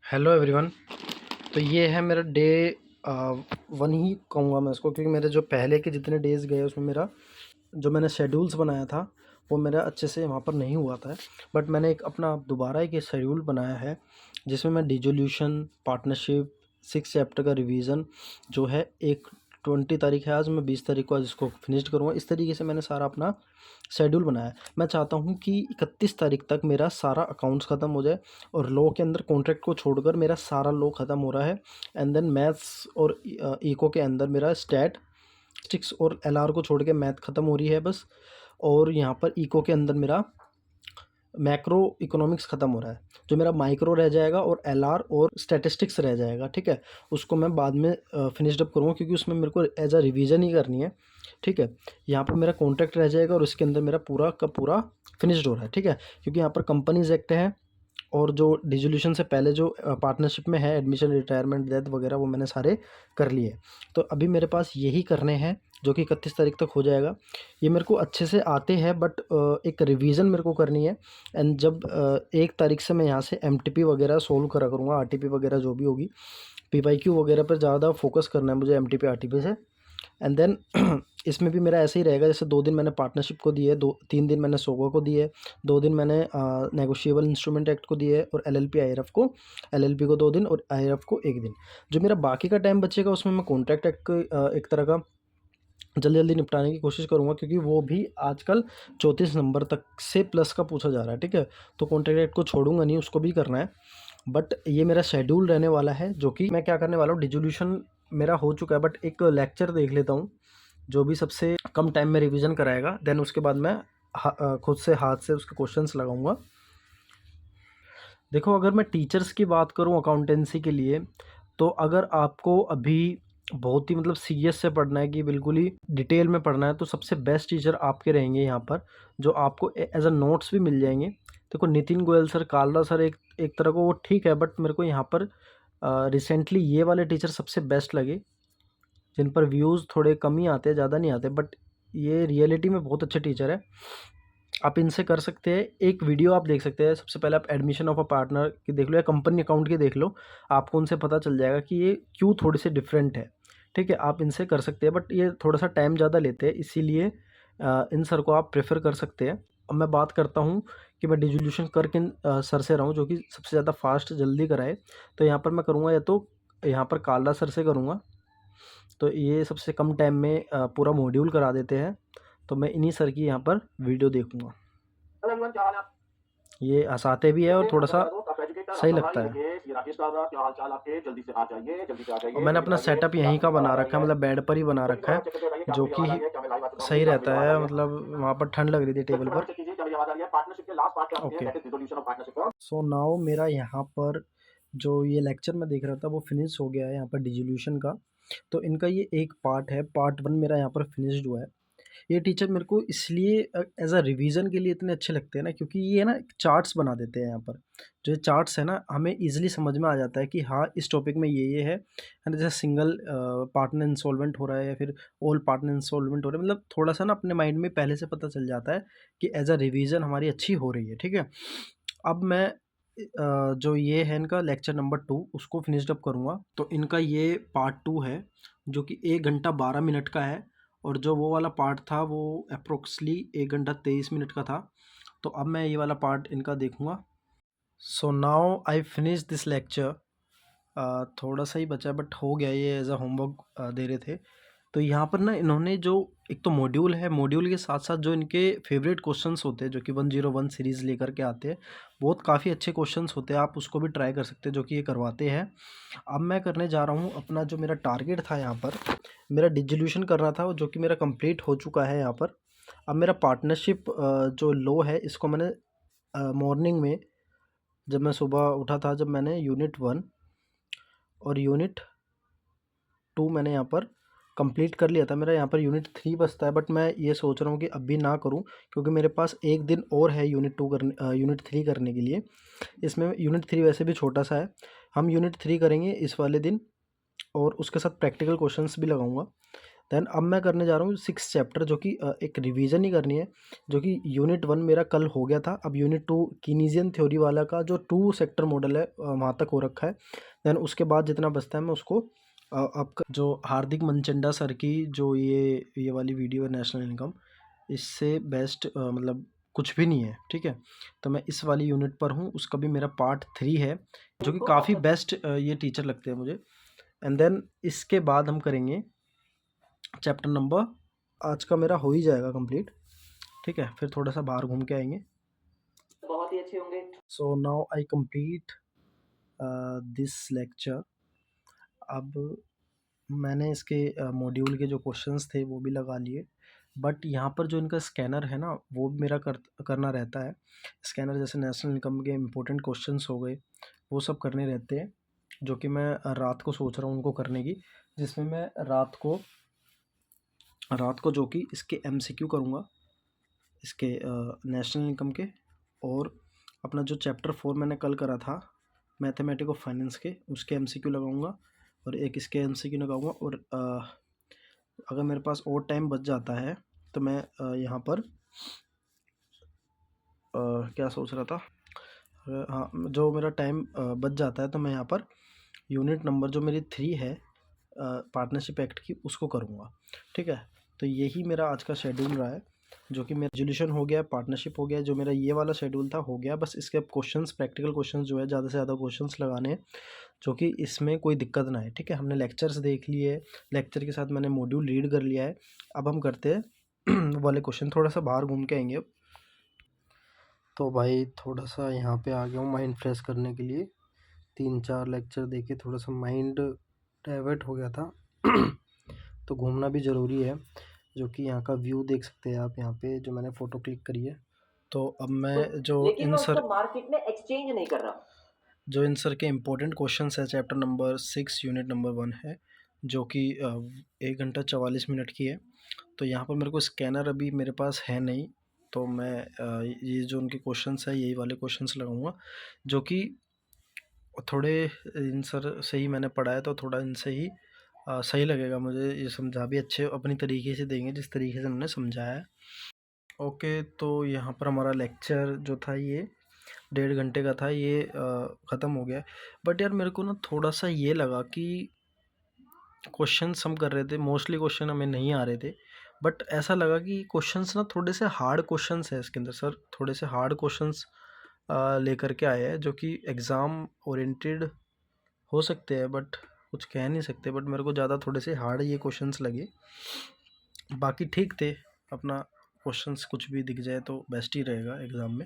Hello everyone. तो ये है मेरा डे वन ही कहूँगा मैं इसको, क्योंकि मेरे जो पहले के जितने डेज़ गए उसमें मेरा जो मैंने शेड्यूल्स बनाया था वो मेरा अच्छे से वहाँ पर नहीं हुआ था। बट मैंने एक अपना दोबारा एक शेड्यूल बनाया है जिसमें मैं डिसोल्यूशन, पार्टनरशिप, 6 चैप्टर का रिवीजन जो है, एक 20 तारीख है आज, मैं 20 तारीख को आज इसको फिनिश करूँगा। इस तरीके से मैंने सारा अपना शेड्यूल बनाया है। मैं चाहता हूँ कि 31 तारीख तक मेरा सारा अकाउंट्स ख़त्म हो जाए और लॉ के अंदर कॉन्ट्रैक्ट को छोड़कर मेरा सारा लॉ ख़त्म हो रहा है। एंड देन मैथ्स और इको के अंदर मेरा स्टैटिस्टिक्स और एलआर को छोड़ के मैथ ख़त्म हो रही है बस। और यहाँ पर इको के अंदर मेरा मैक्रो इकोनॉमिक्स ख़त्म हो रहा है। जो मेरा माइक्रो रह जाएगा और एलआर और स्टैटिस्टिक्स रह जाएगा, ठीक है। उसको मैं बाद में फिनिश्ड अप करूँगा, क्योंकि उसमें मेरे को एज अ रिवीजन ही करनी है, ठीक है। यहाँ पर मेरा कॉन्ट्रैक्ट रह जाएगा और उसके अंदर मेरा पूरा का पूरा फिनिश्ड हो रहा है, ठीक है। क्योंकि यहाँ पर कंपनीज एक्ट है और जो डिसोल्यूशन से पहले जो पार्टनरशिप में है, एडमिशन, रिटायरमेंट, डेथ वगैरह, वो मैंने सारे कर लिए। तो अभी मेरे पास यही करने हैं जो कि 31 तारीख तक हो जाएगा। ये मेरे को अच्छे से आते हैं, बट एक रिवीजन मेरे को करनी है। एंड जब 1 तारीख से मैं यहाँ से एमटीपी वगैरह सोल्व करा करूँगा, आरटीपी वगैरह जो भी होगी, पीवाईक्यू वगैरह पर ज़्यादा फोकस करना है मुझे एमटीपी आरटीपी से। एंड देन इसमें भी मेरा ऐसे ही रहेगा, जैसे 2 दिन मैंने पार्टनरशिप को दिए, 2-3 दिन मैंने सोगा को दिए, 2 दिन मैंने नेगोशिएबल इंस्ट्रूमेंट एक्ट को दिए, और एलएलपी आईआरएफ को, एलएलपी को 2 दिन और आईआरएफ को 1 दिन। जो मेरा बाकी का टाइम बचेगा उसमें मैं कॉन्ट्रैक्ट एक्ट को एक तरह का जल्दी जल्दी निपटाने की कोशिश करूँगा, क्योंकि वो भी आजकल 34 नंबर तक से प्लस का पूछा जा रहा है, ठीक है। तो कॉन्ट्रैक्ट एक्ट को छोड़ूंगा नहीं, उसको भी करना है। बट ये मेरा शेड्यूल रहने वाला है, जो कि मैं क्या करने वाला हूँ, डिसोल्यूशन मेरा हो चुका है, बट एक लेक्चर देख लेता हूँ जो भी सबसे कम टाइम में रिवीजन कराएगा। देन उसके बाद मैं खुद से हाथ से उसके क्वेश्चंस लगाऊंगा। देखो, अगर मैं टीचर्स की बात करूं अकाउंटेंसी के लिए, तो अगर आपको अभी बहुत ही मतलब सीरियस से पढ़ना है कि बिल्कुल ही डिटेल में पढ़ना है, तो सबसे बेस्ट टीचर आपके रहेंगे यहाँ पर, जो आपको एज अ नोट्स भी मिल जाएंगे। देखो, नितिन गोयल सर, कालरा सर, एक एक तरह को वो ठीक है, बट मेरे को यहाँ पर रिसेंटली ये वाले टीचर सबसे बेस्ट लगे, जिन पर व्यूज़ थोड़े कम ही आते हैं, ज़्यादा नहीं आते, बट ये रियलिटी में बहुत अच्छे टीचर है। आप इनसे कर सकते हैं। एक वीडियो आप देख सकते हैं, सबसे पहले आप एडमिशन ऑफ अ पार्टनर की देख लो या कंपनी अकाउंट की देख लो, आपको उनसे पता चल जाएगा कि ये क्यों थोड़े से डिफरेंट है, ठीक है। आप इनसे कर सकते हैं, बट ये थोड़ा सा टाइम ज़्यादा लेते हैं, इसीलिए इन सर को आप प्रेफर कर सकते हैं। अब मैं बात करता हूँ कि मैं डिसोल्यूशन कर किन सर से रहा हूँ, जो कि सबसे ज़्यादा फास्ट जल्दी कराए। तो यहाँ पर मैं करूँगा, या तो यहाँ पर काला सर से करूँगा, तो ये सबसे कम टाइम में पूरा मॉड्यूल करा देते हैं। तो मैं इन्हीं सर की यहाँ पर वीडियो देखूँगा। हेलो एवरीवन, क्या हाल है आप? ये हँसाते भी है और देखिए, थोड़ा सबसे सा पहले तो आपका एजुकेटर, सही आपका भाई, लगता है। देखिए ये राकेश काबरा, क्या हाल-चाल आपके? जल्दी से आ जाइए, जल्दी से आ और जाइए, मैंने जल्दी अपना से आइए, सेटअप यहीं क्लास का में बना आवाज़ आ रही रखा है, है। मतलब बेड पर ही बना कोई भी रखा प्रॉब्लम है, चेक करके बताइए, क्या जो मेरी आवाज़ आ कि रही है? क्या मैं लाइव बात कर रहा हूँ? सही क्लास में रहता आवाज़ आ है, रही है? मतलब वहाँ पर ठंड लग रही थी सबसे टेबल प्रॉब्लम पर। चेक कीजिए, क्या मेरी आवाज़ आ रही है? पार्टनरशिप के लास्ट पार्ट पे आते हैं, okay. That is resolution of partnership. So now मेरा यहाँ पर जो ये लेक्चर मैं देख रहा था वो फिनिश हो गया है यहाँ पर डिसोल्यूशन का। तो इनका ये एक पार्ट है, पार्ट 1 मेरा यहाँ पर फिनिश्ड हुआ है। ये टीचर मेरे को इसलिए एज अ रिवीजन के लिए इतने अच्छे लगते हैं ना, क्योंकि ये ना चार्ट्स बना देते हैं यहाँ पर। जो ये चार्ट्स है ना, हमें इजीली समझ में आ जाता है कि हाँ, इस टॉपिक में ये है ना। जैसे सिंगल पार्टनर इंसॉल्वेंट हो रहा है या फिर ऑल पार्टनर इंसॉल्वेंट हो रहा है, मतलब थोड़ा सा ना अपने माइंड में पहले से पता चल जाता है कि एज अ रिवीजन हमारी अच्छी हो रही है, ठीक है। अब मैं जो ये है इनका लेक्चर नंबर 2 उसको फिनिश्ड अप करूँगा। तो इनका ये पार्ट 2 है, जो कि 1 घंटा 12 मिनट का है, और जो वो वाला पार्ट था वो अप्रोक्सली 1 घंटा 23 मिनट का था। तो अब मैं ये वाला पार्ट इनका देखूँगा। So now I finish this lecture. थोड़ा सा ही बचा है, बट हो गया, ये एज अ होमवर्क दे रहे थे। तो यहाँ पर ना इन्होंने जो एक तो मॉड्यूल है, मॉड्यूल के साथ साथ जो इनके फेवरेट क्वेश्चंस होते हैं, जो कि 101 सीरीज़ लेकर के आते हैं, बहुत काफ़ी अच्छे क्वेश्चंस होते हैं, आप उसको भी ट्राई कर सकते हैं, जो कि ये करवाते हैं। अब मैं करने जा रहा हूँ अपना, जो मेरा टारगेट था यहाँ पर, मेरा डिसोल्यूशन करना था, जो कि मेरा कंप्लीट हो चुका है यहाँ पर। अब मेरा पार्टनरशिप जो लो है, इसको मैंने मॉर्निंग में, जब मैं सुबह उठा था, जब मैंने यूनिट 1 और यूनिट 2 मैंने यहाँ पर कंप्लीट कर लिया था। मेरा यहाँ पर यूनिट 3 बचता है, बट मैं ये सोच रहा हूँ कि अभी ना करूँ, क्योंकि मेरे पास एक दिन और है यूनिट 3 करने के लिए। इसमें यूनिट 3 वैसे भी छोटा सा है, हम यूनिट 3 करेंगे इस वाले दिन, और उसके साथ प्रैक्टिकल क्वेश्चंस भी लगाऊंगा। देन अब मैं करने जा रहा हूँ 6 चैप्टर, जो कि एक रिवीजन ही करनी है, जो कि यूनिट 1 मेरा कल हो गया था। अब यूनिट 2 कीनीजियन थ्योरी वाला का जो 2 सेक्टर मॉडल है वहाँ तक हो रखा है। देन उसके बाद जितना बचता है मैं उसको अब जो हार्दिक मनचंदा सर की जो ये वाली वीडियो है नेशनल इनकम, इससे बेस्ट मतलब कुछ भी नहीं है, ठीक है। तो मैं इस वाली यूनिट पर हूँ, उसका भी मेरा पार्ट 3 है, जो कि काफ़ी बेस्ट ये टीचर लगते हैं मुझे। एंड देन इसके बाद हम करेंगे चैप्टर नंबर, आज का मेरा हो ही जाएगा कंप्लीट, ठीक है। फिर थोड़ा सा बाहर घूम के आएंगे। बहुत ही अच्छे होंगे। So now I complete this lecture. अब मैंने इसके मॉड्यूल के जो क्वेश्चंस थे वो भी लगा लिए, बट यहाँ पर जो इनका स्कैनर है ना वो भी मेरा करना रहता है। स्कैनर जैसे नेशनल इनकम के इम्पोर्टेंट क्वेश्चंस हो गए, वो सब करने रहते हैं, जो कि मैं रात को सोच रहा हूँ उनको करने की, जिसमें मैं रात को जो कि इसके MCQ करूँगा, इसके नेशनल इनकम के, और अपना जो चैप्टर 4 मैंने कल करा था मैथमेटिक्स ऑफ फाइनेंस के, उसके MCQ लगाऊंगा, और एक इसके MCQ लगाऊंगा। और अगर मेरे पास और टाइम बच जाता है तो मैं यहाँ पर क्या सोच रहा था, हाँ, जो मेरा टाइम बच जाता है तो मैं यहाँ पर यूनिट नंबर जो मेरी 3 है पार्टनरशिप एक्ट की, उसको करूँगा, ठीक है। तो यही मेरा आज का शेड्यूल रहा है, जो कि मेरा रेजोल्यूशन हो गया, पार्टनरशिप हो गया, जो मेरा ये वाला शेड्यूल था हो गया। बस इसके अब क्वेश्चंस, प्रैक्टिकल क्वेश्चंस जो है ज़्यादा से ज़्यादा क्वेश्चंस लगाने हैं, जो कि इसमें कोई दिक्कत ना आए, ठीक है। हमने लेक्चर्स देख लिए, लेक्चर के साथ मैंने मॉड्यूल रीड कर लिया है। अब हम करते हैं वाले क्वेश्चन, थोड़ा सा बाहर घूम के आएंगे अब। तो भाई थोड़ा सा यहाँ पे आ गया हूँ माइंड फ्रेश करने के लिए, 3-4 लेक्चर देके थोड़ा सा माइंड डाइवर्ट हो गया था तो घूमना भी ज़रूरी है, जो कि यहाँ का व्यू देख सकते हैं आप, यहाँ पे जो मैंने फ़ोटो क्लिक करी है। तो अब मैं जो लेकिन इन मैं सर उसको मार्केट में एक्सचेंज नहीं कर रहा। जो इन सर के इम्पोर्टेंट क्वेश्चंस है, चैप्टर नंबर 6 यूनिट नंबर 1 है, जो कि 1 घंटा 44 मिनट की है। तो यहाँ पर मेरे को स्कैनर अभी मेरे पास है नहीं, तो मैं ये जो उनके क्वेश्चंस है यही वाले क्वेश्चंस लगाऊंगा, जो कि थोड़े इन सर से ही मैंने पढ़ा है, तो थोड़ा इनसे ही सही लगेगा मुझे। ये समझा भी अच्छे अपनी तरीके से देंगे, जिस तरीके से उन्होंने समझाया है। ओके, तो यहाँ पर हमारा लेक्चर जो था ये 1.5 घंटे का था, ये ख़त्म हो गया। बट यार मेरे को ना थोड़ा सा ये लगा कि क्वेश्चंस हम कर रहे थे, मोस्टली क्वेश्चन हमें नहीं आ रहे थे, बट ऐसा लगा कि क्वेश्चंस ना थोड़े से हार्ड क्वेश्चंस है इसके अंदर। सर थोड़े से हार्ड क्वेश्चंस लेकर के आए हैं, जो कि एग्ज़ाम ओरिएंटेड हो सकते हैं, बट कुछ कह नहीं सकते। बट मेरे को ज़्यादा थोड़े से हार्ड ये क्वेश्चंस लगे, बाकी ठीक थे। अपना क्वेश्चंस कुछ भी दिख जाए तो बेस्ट ही रहेगा एग्ज़ाम में।